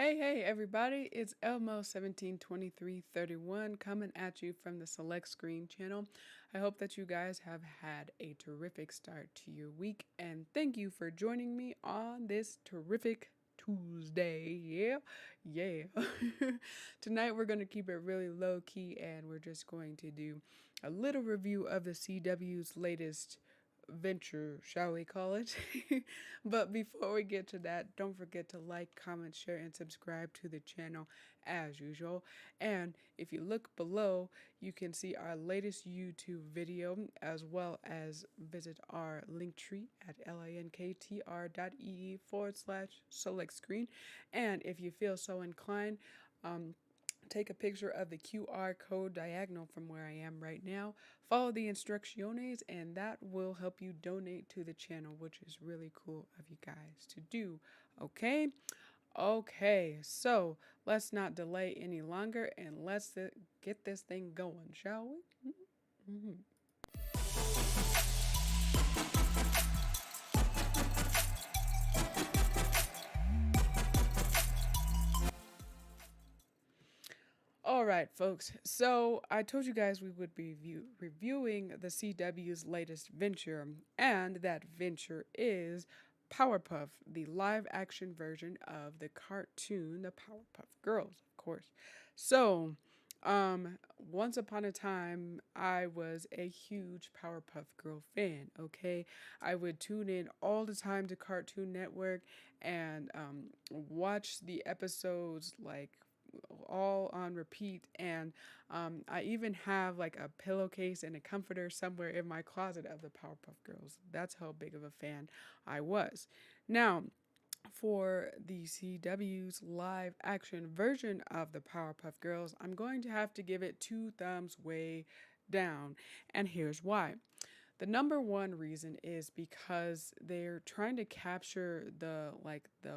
Hey, everybody, it's Elmo172331 coming at you from the Select Screen channel. I hope that you guys have had a terrific start to your week, and thank you for joining me on this terrific Tuesday. Yeah. Tonight we're going to keep it really low key, and we're just going to do a little review of the CW's latest venture, shall we call it? But before we get to that, don't forget to like, comment, share, and subscribe to the channel as usual. And if you look below, you can see our latest YouTube video as well as visit our link tree at linktr.ee/select screen. And if you feel so inclined, take a picture of the QR code diagonal from where I am right now. Follow the instrucciones, and that will help you donate to the channel, which is really cool of you guys to do. Okay? Okay, so let's not delay any longer and let's get this thing going, shall we? All right, folks. So I told you guys we would be reviewing the CW's latest venture, and that venture is Powerpuff, the live action version of the cartoon, the Powerpuff Girls, of course. So, once upon a time, I was a huge Powerpuff Girl fan, okay? I would tune in all the time to Cartoon Network and watch the episodes like all on repeat, and I even have like a pillowcase and a comforter somewhere in my closet of the Powerpuff Girls. That's how big of a fan I was. Now, for the CW's live action version of the Powerpuff Girls, I'm going to have to give it 2 thumbs way down, and here's why. The number one reason is because they're trying to capture the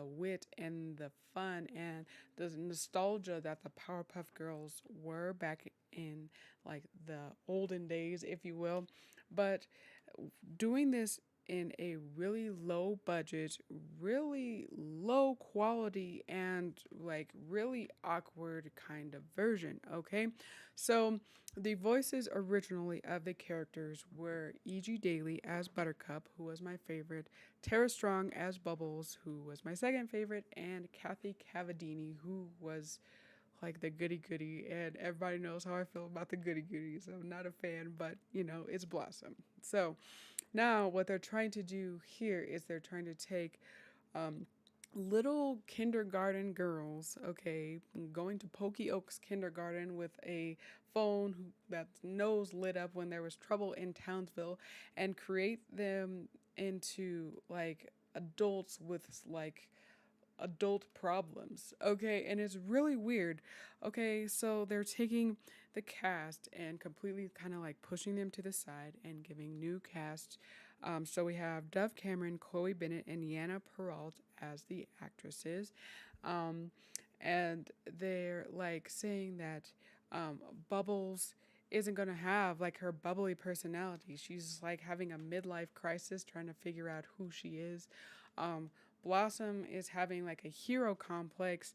wit and the fun and the nostalgia that the Powerpuff Girls were back in like the olden days, if you will. But doing this in a really low budget, really low quality, and like really awkward kind of version, okay? So the voices originally of the characters were E.G. Daily as Buttercup, who was my favorite, Tara Strong as Bubbles, who was my second favorite, and Kathy Cavadini, who was like the goody goody, and everybody knows how I feel about the goody goodies. I'm not a fan, but it's Blossom. So now what they're trying to do here is they're trying to take little kindergarten girls, okay, going to Pokey Oaks kindergarten with a phone that's nose lit up when there was trouble in Townsville, and create them into like adults with like adult problems. Okay, and it's really weird. Okay, so they're taking the cast and completely kind of like pushing them to the side and giving new cast. So we have Dove Cameron, Chloe Bennett, and Yana Peralt as the actresses. Um, and they're like saying that Bubbles isn't going to have like her bubbly personality. She's like having a midlife crisis trying to figure out who she is. Um, Blossom is having like a hero complex,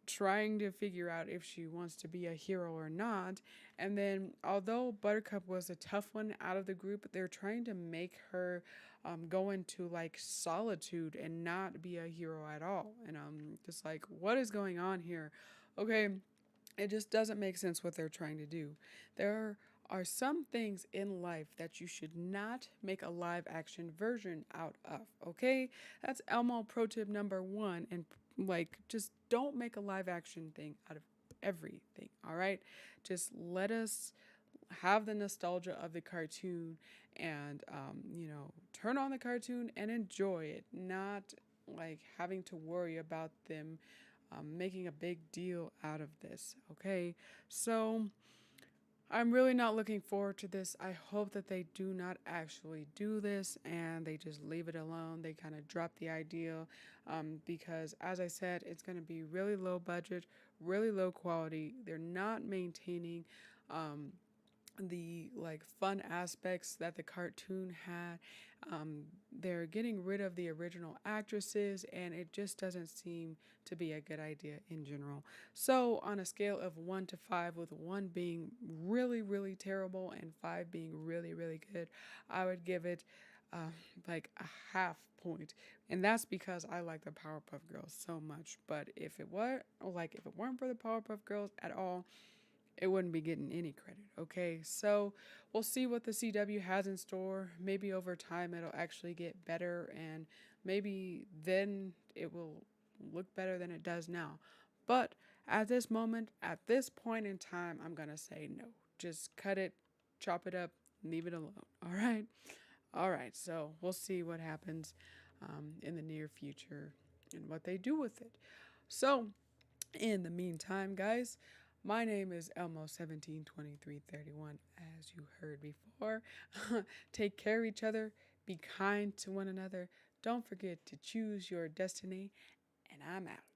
trying to figure out if she wants to be a hero or not. And then, although Buttercup was a tough one out of the group, they're trying to make her go into like solitude and not be a hero at all. And just like, what is going on here? Okay, it just doesn't make sense what they're trying to do. There are some things in life that you should not make a live action version out of, okay? That's Elmo pro tip number one. And like, just don't make a live action thing out of everything, all right? Just let us have the nostalgia of the cartoon and, turn on the cartoon and enjoy it, not like having to worry about them making a big deal out of this. Okay, so I'm really not looking forward to this. I hope that they do not actually do this and they just leave it alone. They kind of drop the idea because, as I said, it's going to be really low budget, really low quality. They're not maintaining the like fun aspects that the cartoon had. They're getting rid of the original actresses, and it just doesn't seem to be a good idea in general. So, on a scale of 1 to 5, with 1 being really, really terrible and 5 being really, really good, I would give it uh, like a half point. And that's because I like the Powerpuff Girls so much. But if it weren't for the Powerpuff Girls at all, it wouldn't be getting any credit. Okay, so we'll see what the CW has in store. Maybe over time it'll actually get better, and maybe then it will look better than it does now. But at this moment, at this point in time, I'm gonna say no. Just cut it, chop it up, leave it alone. All right, all right. So we'll see what happens in the near future and what they do with it. So in the meantime, guys, my name is Elmo172331, as you heard before. Take care of each other, be kind to one another. Don't forget to choose your destiny, and I'm out.